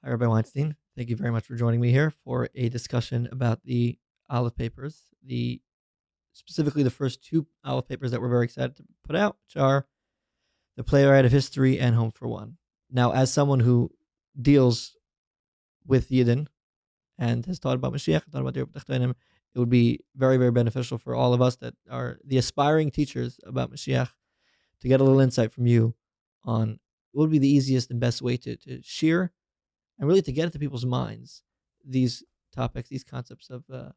Hi, Rabbi Weinstein. Thank you very much for joining me here for a discussion about the Aleph papers, specifically the first two Aleph papers that we're very excited to put out, which are the Playwright of History and Home for One. Now, as someone who deals with Yidden and has taught about Moshiach, taught about the Tachtonim, it would be very, very beneficial for all of us that are the aspiring teachers about Moshiach to get a little insight from you on what would be the easiest and best way to share and really to get into people's minds these topics, these concepts of Dir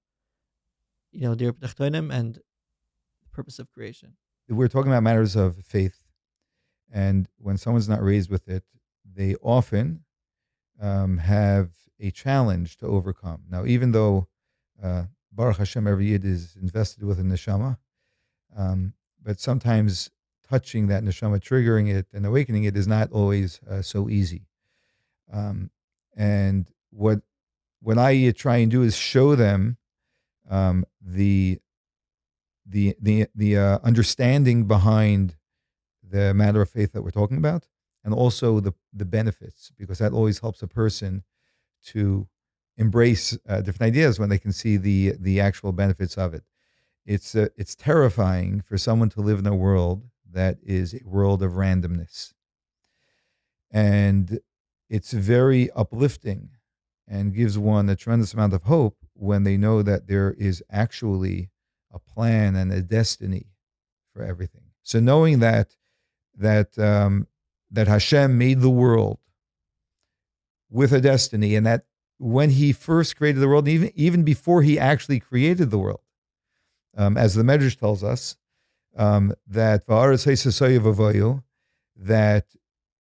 B'Tachtonim and the purpose of creation. We're talking about matters of faith, and when someone's not raised with it, they often have a challenge to overcome. Now, even though Baruch Hashem, every Yid is invested with a neshama, but sometimes touching that neshama, triggering it, and awakening it is not always so easy. And what I try and do is show them the understanding behind the matter of faith that we're talking about, and also the benefits, because that always helps a person to embrace different ideas when they can see the actual benefits of it. It's terrifying for someone to live in a world that is a world of randomness, and it's very uplifting and gives one a tremendous amount of hope when they know that there is actually a plan and a destiny for everything. So knowing that Hashem made the world with a destiny, and that when He first created the world, even before He actually created the world, as the Medrash tells us, that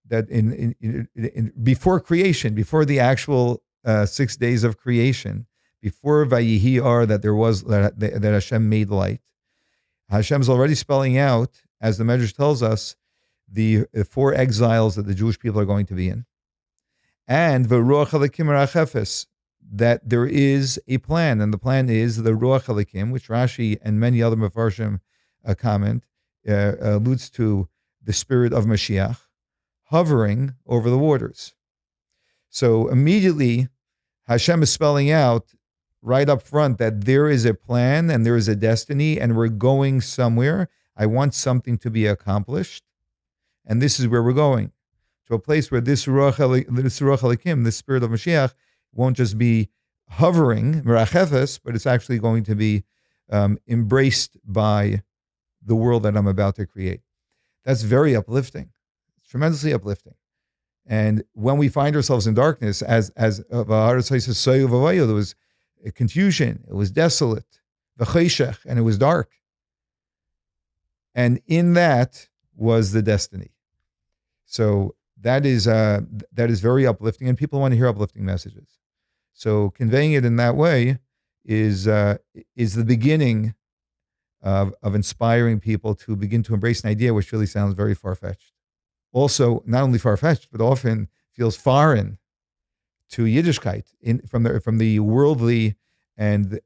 that in before creation, before the actual 6 days of creation, before Vayihi Ar, that Hashem made light. Hashem's already spelling out, as the Medrash tells us, the 4 exiles that the Jewish people are going to be in, and V'ruach Halakim Rachefes, that there is a plan, and the plan is the Ruach Halakim, which Rashi and many other Mefarshim comment, alludes to the spirit of Moshiach hovering over the waters. So immediately Hashem is spelling out right up front that there is a plan and there is a destiny, and we're going somewhere. I want something to be accomplished, and this is where we're going, to a place where this Ruach Halakim, this spirit of Moshiach, won't just be hovering, merachefes, but it's actually going to be embraced by the world that I'm about to create. That's very uplifting. It's tremendously uplifting. And when we find ourselves in darkness, as there was confusion, it was desolate, and it was dark. And in that was the destiny. So that is very uplifting, and people want to hear uplifting messages. So conveying it in that way is the beginning of inspiring people to begin to embrace an idea which really sounds very far-fetched. Also, not only far-fetched, but often feels foreign to Yiddishkeit from the worldly and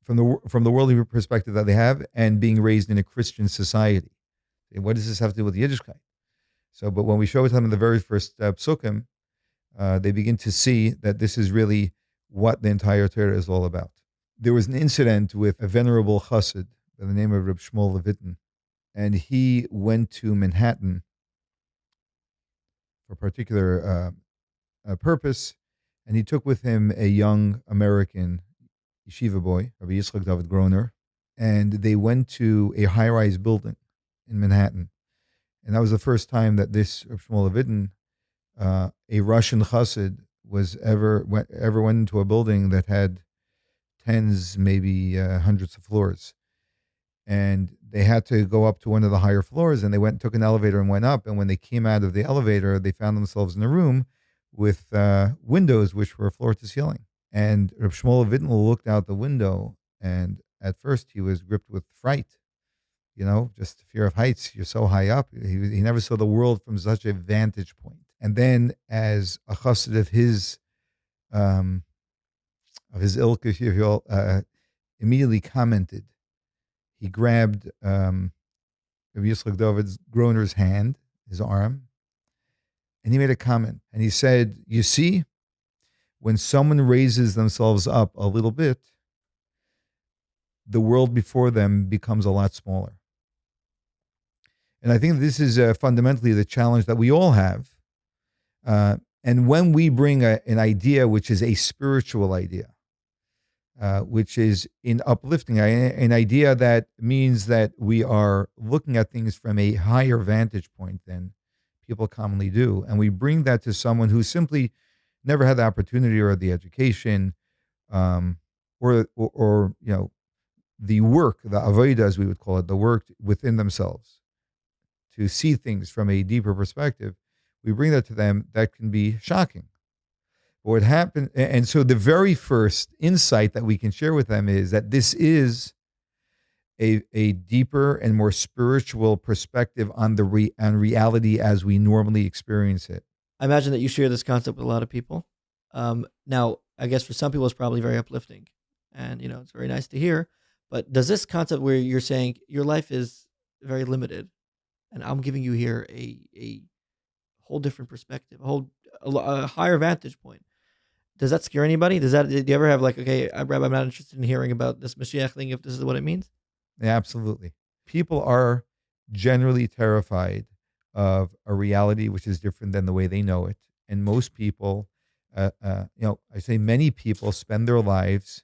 from the worldly perspective that they have, and being raised in a Christian society. What does this have to do with Yiddishkeit? So, but when we show it to them in the very first psukim, they begin to see that this is really what the entire Torah is all about. There was an incident with a venerable chassid by the name of Reb Shmuel Levitin, and he went to Manhattan for a particular purpose, and he took with him a young American yeshiva boy, Rabbi Yitzchak David Groner, and they went to a high-rise building in Manhattan. And that was the first time that this Reb Shmuel Levitin, a Russian chassid, ever went into a building that had tens, maybe hundreds of floors. And they had to go up to one of the higher floors, and they went and took an elevator and went up. And when they came out of the elevator, they found themselves in a room with windows which were floor to ceiling. And Reb Shmuel Levitin looked out the window, and at first he was gripped with fright. Just fear of heights. You're so high up. He never saw the world from such a vantage point. And then, as a chassid of his ilk, if you will, immediately commented, he grabbed Rabbi Yitzchak David Groner's hand, his arm, And he made a comment, and he said, "You see, when someone raises themselves up a little bit, the world before them becomes a lot smaller." And I think this is fundamentally the challenge that we all have. And when we bring an idea which is a spiritual idea, which is in uplifting, an idea that means that we are looking at things from a higher vantage point than people commonly do, and we bring that to someone who simply never had the opportunity or the education, or the work, the avodah, as we would call it, the work within themselves to see things from a deeper perspective. We bring that to them, that can be shocking. What happened, and so the very first insight that we can share with them is that this is a deeper and more spiritual perspective on on reality as we normally experience it. I imagine that you share this concept with a lot of people. Now, I guess for some people it's probably very uplifting, and it's very nice to hear. But does this concept where you're saying your life is very limited, and I'm giving you here a whole different perspective, a higher vantage point, does that scare anybody? Do you ever have like, okay, Rabbi, I'm not interested in hearing about this Moshiach thing if this is what it means? Yeah, absolutely. People are generally terrified of a reality which is different than the way they know it. And most people, I say many people spend their lives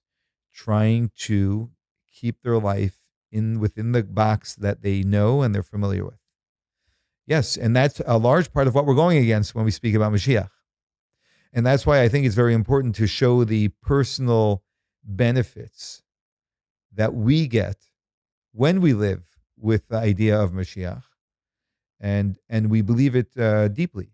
trying to keep their life within the box that they know and they're familiar with. Yes, and that's a large part of what we're going against when we speak about Moshiach. And that's why I think it's very important to show the personal benefits that we get when we live with the idea of Moshiach, and we believe it deeply.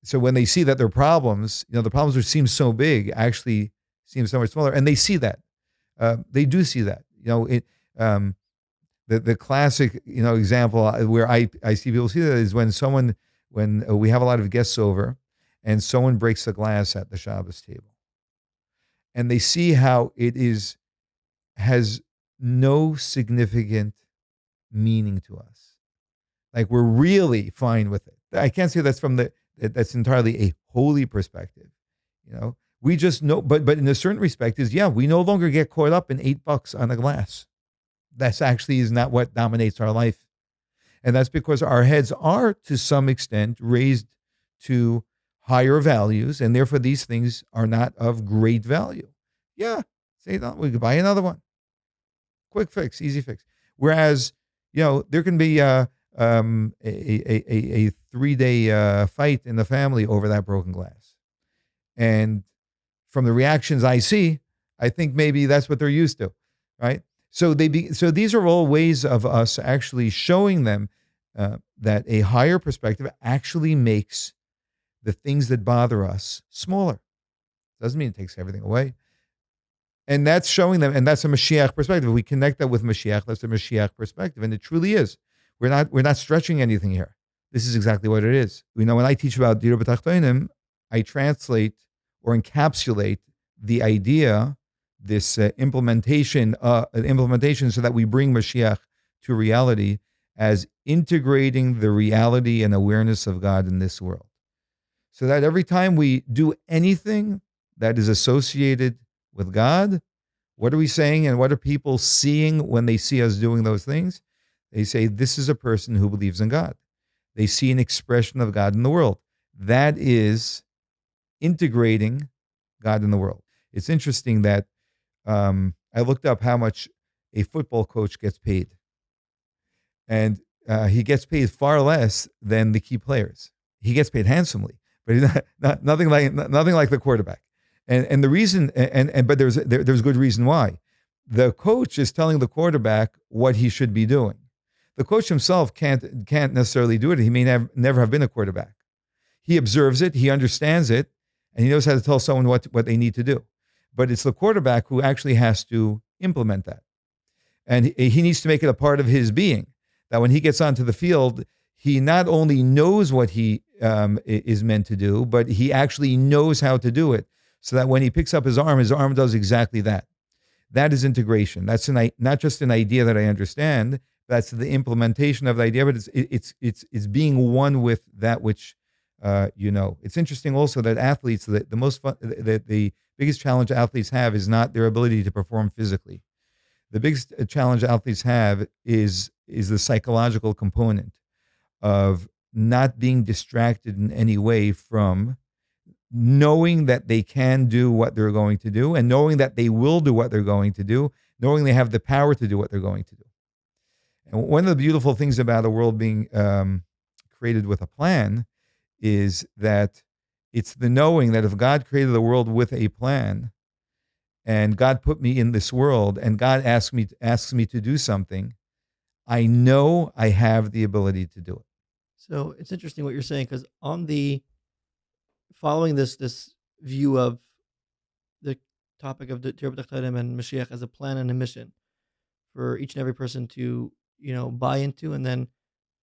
So when they see that their problems, the problems which seem so big actually seem so much smaller, and they see that. They do see that. The classic example where I see people see that is when we have a lot of guests over and someone breaks the glass at the Shabbos table, and they see how it has no significant meaning to us. Like, we're really fine with it. I can't say that's entirely a holy perspective. We just know, but in a certain respect we no longer get caught up in $8 on a glass. That's actually is not what dominates our life. And that's because our heads are, to some extent, raised to higher values, and therefore these things are not of great value. Yeah, say no, we could buy another one. Quick fix, easy fix. Whereas, there can be a 3-day fight in the family over that broken glass. And from the reactions I see, I think maybe that's what they're used to, right? So these are all ways of us actually showing them that a higher perspective actually makes the things that bother us smaller. Doesn't mean it takes everything away. And that's showing them, and that's a Moshiach perspective. We connect that with Moshiach. That's a Moshiach perspective, and it truly is. We're not stretching anything here. This is exactly what it is. When I teach about Dira B'Tachtonim, I translate or encapsulate the idea, this implementation, so that we bring Moshiach to reality as integrating the reality and awareness of God in this world. So that every time we do anything that is associated with God, what are we saying and what are people seeing when they see us doing those things? They say, this is a person who believes in God. They see an expression of God in the world. That is integrating God in the world. It's interesting that I looked up how much a football coach gets paid. And he gets paid far less than the key players. He gets paid handsomely, but he's nothing like the quarterback. And the reason, but there's good reason why. The coach is telling the quarterback what he should be doing. The coach himself can't necessarily do it. He may never have been a quarterback. He observes it, he understands it, and he knows how to tell someone what they need to do. But it's the quarterback who actually has to implement that. And he needs to make it a part of his being, that when he gets onto the field, he not only knows what he is meant to do, but he actually knows how to do it, so that when he picks up his arm does exactly that. That is integration. That's not just an idea that I understand, That's the implementation of the idea, but it's being one with that which you know. It's interesting also that athletes, the most fun, the biggest challenge athletes have is not their ability to perform physically. The biggest challenge athletes have is the psychological component of not being distracted in any way from knowing that they can do what they're going to do, and knowing that they will do what they're going to do, knowing they have the power to do what they're going to do. And one of the beautiful things about a world being created with a plan is that it's the knowing that if God created the world with a plan, and God put me in this world, and God asks me to do something, I know I have the ability to do it. So it's interesting what you're saying, because on the following this view of the topic of the Tirbat Tadim and Mashiach as a plan and a mission for each and every person to buy into and then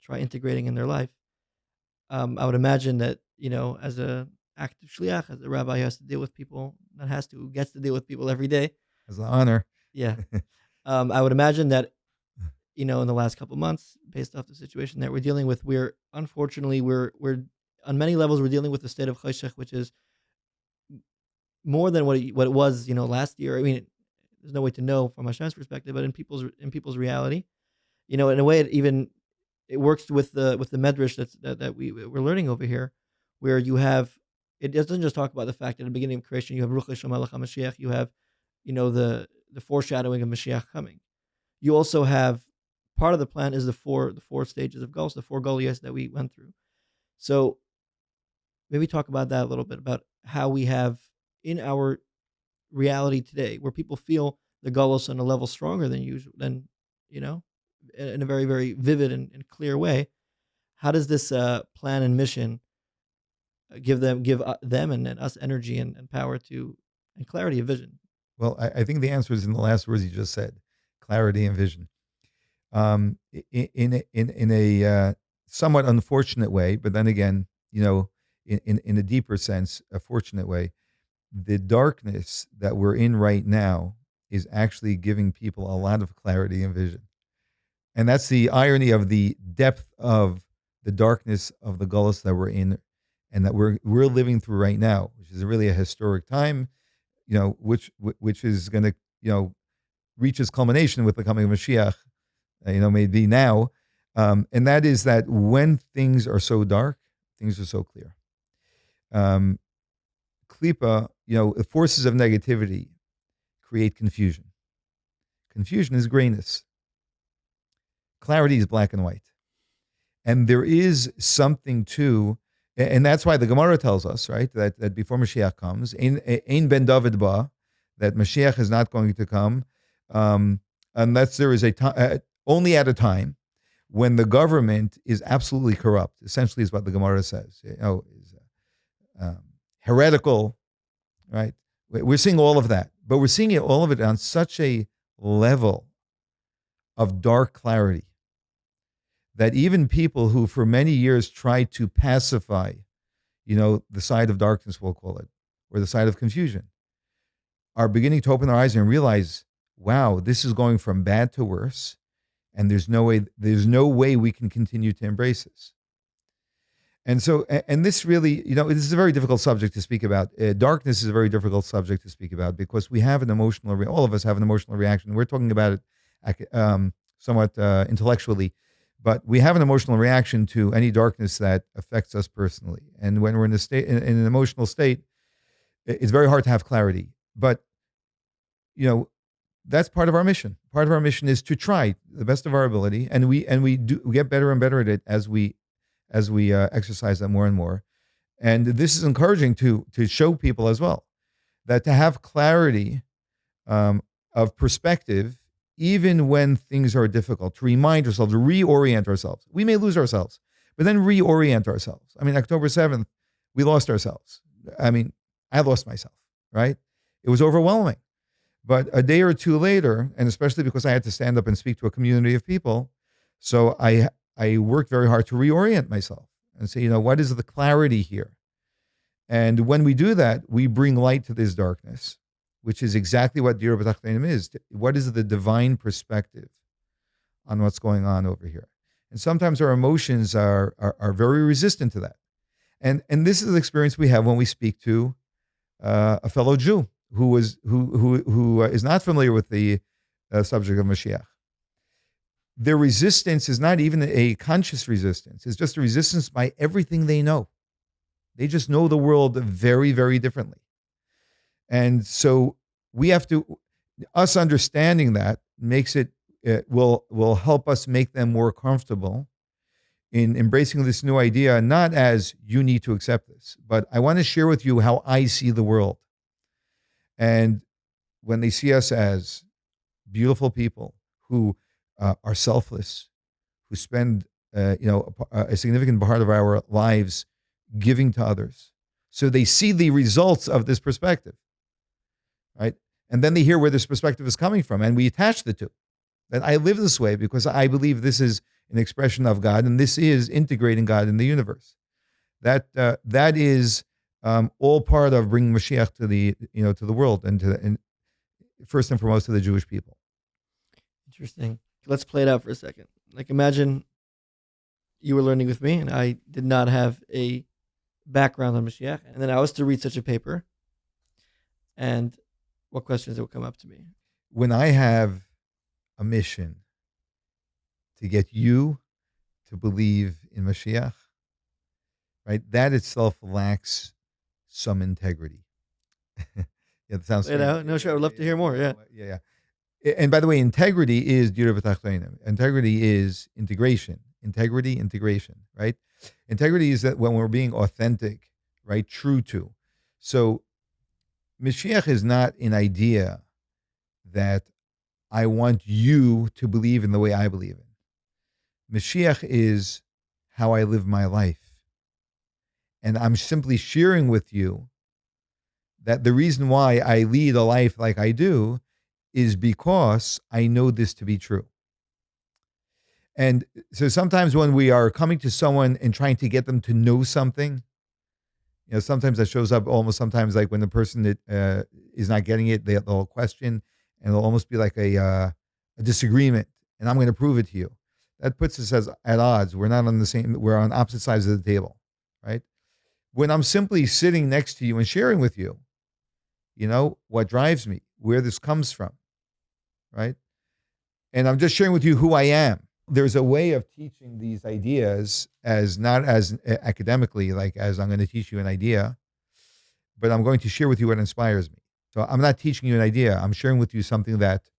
try integrating in their life. I would imagine that as a active shliach, as a rabbi who has to deal with people, who gets to deal with people every day. As an honor. Yeah. I would imagine that in the last couple of months, based off the situation that we're dealing with, we're on many levels we're dealing with a state of cheshech, which is more than what it was last year. I mean, there's no way to know from Hashem's perspective, but in people's reality, in a way, it works with the medrash that we're learning over here, where you have, it doesn't just talk about the fact that at the beginning of creation you have Ruach Hashem Malach HaMashiach, you have the foreshadowing of Mashiach coming. You also have part of the plan is the four stages of Galus, the 4 Goliaths that we went through. So maybe talk about that a little bit, about how we have in our reality today, where people feel the Galus on a level stronger than usual, in a very, very vivid and clear way. How does this plan and mission give them and us energy and power to, and clarity of vision? Well, I think the answer is in the last words you just said: clarity and vision. In a somewhat unfortunate way, but then again, in a deeper sense, a fortunate way, the darkness that we're in right now is actually giving people a lot of clarity and vision. And that's the irony of the depth of the darkness of the gullus that we're in, and that we're living through right now, which is really a historic time, which is going to, reach its culmination with the coming of Moshiach, maybe now. And that is that when things are so dark, things are so clear. Klipa, the forces of negativity create confusion. Confusion is grayness. Clarity is black and white. And there is something to, and that's why the Gemara tells us, right, that before Mashiach comes, Ein ben David ba, that Mashiach is not going to come unless there is only at a time when the government is absolutely corrupt. Essentially, is what the Gemara says. Is heretical, right? We're seeing all of that, but we're seeing all of it on such a level of dark clarity that even people who for many years tried to pacify, the side of darkness, we'll call it, or the side of confusion, are beginning to open their eyes and realize, wow, this is going from bad to worse, and there's no way we can continue to embrace this. And so, and this really, this is a very difficult subject to speak about. Darkness is a very difficult subject to speak about because we have an all of us have an emotional reaction. We're talking about it somewhat intellectually, but we have an emotional reaction to any darkness that affects us personally. And when we're in an emotional state, it's very hard to have clarity. But, that's part of our mission. Part of our mission is to try the best of our ability, and we get better and better at it as we exercise that more and more. And this is encouraging to show people as well that to have clarity of perspective, even when things are difficult, to remind ourselves, to reorient ourselves. We may lose ourselves, but then reorient ourselves. I mean, October 7th, we lost ourselves. I mean, I lost myself, right? It was overwhelming. But a day or two later, and especially because I had to stand up and speak to a community of people, so I worked very hard to reorient myself and say, what is the clarity here? And when we do that, we bring light to this darkness, which is exactly what Dir B'Tachtonim is. What is the divine perspective on what's going on over here. And sometimes our emotions are very resistant to that. And this is the experience we have when we speak to a fellow Jew who is not familiar with the subject of Moshiach. Their resistance is not even a conscious resistance. It's just a resistance by everything they know. They just know the world very, very differently. And so we have to, us understanding that makes it, will help us make them more comfortable in embracing this new idea, not as you need to accept this, but I want to share with you how I see the world. And when they see us as beautiful people who are selfless, who spend a significant part of our lives giving to others, so they see the results of this perspective, right? And then they hear where this perspective is coming from, and we attach the two. That I live this way because I believe this is an expression of God, and this is integrating God in the universe. That is all part of bringing Mashiach to the world and first and foremost to the Jewish people. Interesting. Let's play it out for a second. Like, imagine you were learning with me, and I did not have a background on Moshiach, and then I was to read such a paper, and what questions would come up to me? When I have a mission to get you to believe in Moshiach, right? That itself lacks some integrity. Yeah, that sounds strange. No, sure. I would love to hear more. Yeah. Yeah. And by the way, integrity is Dira B'Tachtonim. Integrity is integration. Integration, right? Integrity is that when we're being authentic, right? True to. So Mashiach is not an idea that I want you to believe in the way I believe in. Mashiach is how I live my life. And I'm simply sharing with you that the reason why I lead a life like I do is because I know this to be true. And so sometimes when we are coming to someone and trying to get them to know something, sometimes that shows up almost sometimes like when the person that is not getting it, they'll question, and it'll almost be like a disagreement, and I'm going to prove it to you. That puts us at odds. We're not on the same, we're on opposite sides of the table, right? When I'm simply sitting next to you and sharing with you, what drives me, where this comes from, right? And I'm just sharing with you who I am. There's a way of teaching these ideas as not as academically, like as I'm going to teach you an idea, but I'm going to share with you what inspires me. So I'm not teaching you an idea. I'm sharing with you something that,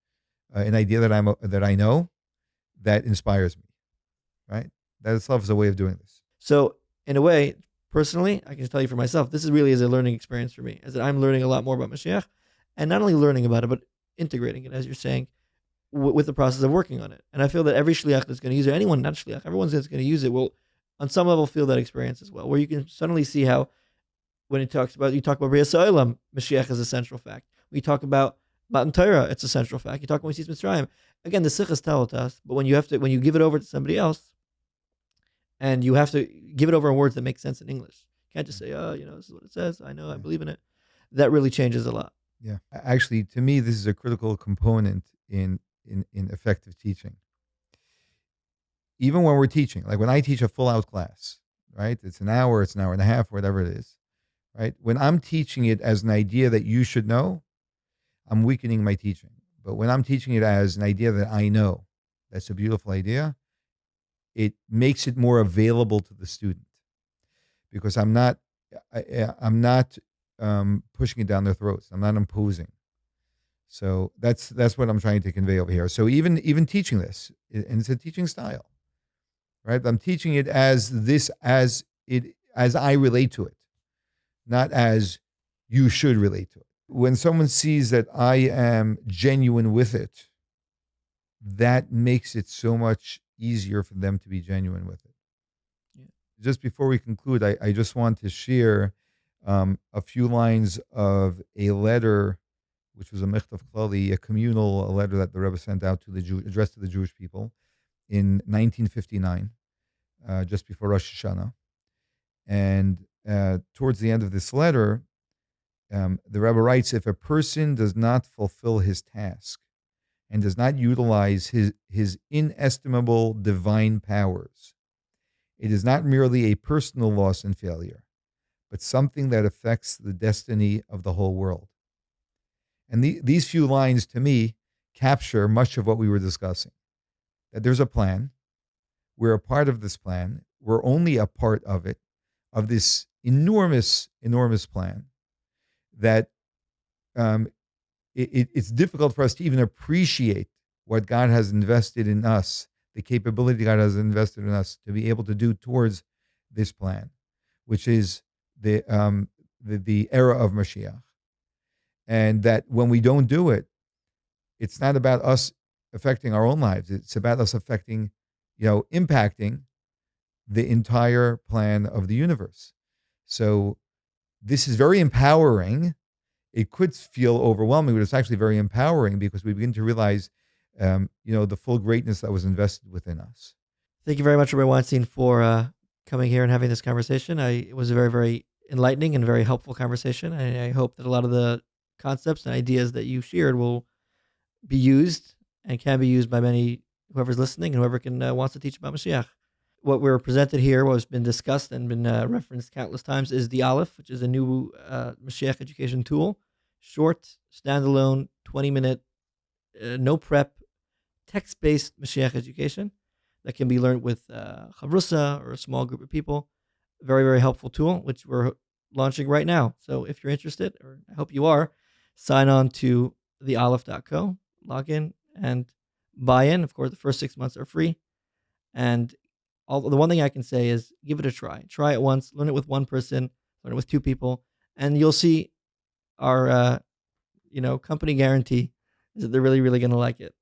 an idea that I know that inspires me, right? That itself is a way of doing this. So in a way, personally, I can tell you for myself, this is really a learning experience for me, as that I'm learning a lot more about Moshiach, and not only learning about it, but integrating it, as you're saying, with the process of working on it. And I feel that every Shliach that's going to use it, anyone not Shliach, everyone that's going to use it will, on some level, feel that experience as well, where you can suddenly see how, when you talk about Bria Sa'olam, Mashiach is a central fact. When you talk about Matan Torah, it's a central fact. You talk about Moisés Mitzrayim. Again, the Sichas tell us, but when you give it over to somebody else, and you have to give it over in words that make sense in English. You can't just say, this is what it says. I know, I believe in it. That really changes a lot. Yeah. Actually, to me, this is a critical component in effective teaching. Even when we're teaching, like when I teach a full out class, right? It's an hour and a half, whatever it is, right? When I'm teaching it as an idea that you should know, I'm weakening my teaching. But when I'm teaching it as an idea that I know, that's a beautiful idea, it makes it more available to the student, because I'm not pushing it down their throats. I'm not imposing. So that's what I'm trying to convey over here. So even teaching this, and it's a teaching style, right? I'm teaching it as I relate to it, not as you should relate to it. When someone sees that I am genuine with it, that makes it so much easier for them to be genuine with it. Yeah. Just before we conclude, I just want to share a few lines of a letter, which was a Mechtav Klali, a letter that the Rebbe sent out addressed to the Jewish people in 1959, just before Rosh Hashanah. And towards the end of this letter, the Rebbe writes, if a person does not fulfill his task and does not utilize his inestimable divine powers, it is not merely a personal loss and failure, but something that affects the destiny of the whole world. And these few lines to me capture much of what we were discussing. That there's a plan. We're a part of this plan. We're only a part of it, of this enormous, enormous plan that it's difficult for us to even appreciate what God has invested in us, the capability God has invested in us to be able to do towards this plan, which is the era of Moshiach. And that when we don't do it, it's not about us affecting our own lives. It's about us affecting, impacting the entire plan of the universe. So this is very empowering. It could feel overwhelming, but it's actually very empowering because we begin to realize, the full greatness that was invested within us. Thank you very much, Rabbi Weinstein, for coming here and having this conversation. It was a very, very enlightening and very helpful conversation. I hope that a lot of the concepts and ideas that you shared will be used and can be used by many, whoever's listening and whoever wants to teach about Moshiach. What we're presented here, what has been discussed and been referenced countless times, is the Alef, which is a new Moshiach education tool. Short, standalone, 20-minute, no prep, text-based Moshiach education that can be learned with chavrusa or a small group of people. Very, very helpful tool, which we're launching right now. So if you're interested, or I hope you are, sign on to thealef.co, log in, and buy in. Of course, the first 6 months are free. And the one thing I can say is give it a try. Try it once, learn it with one person, learn it with two people, and you'll see our company guarantee is that they're really, really going to like it.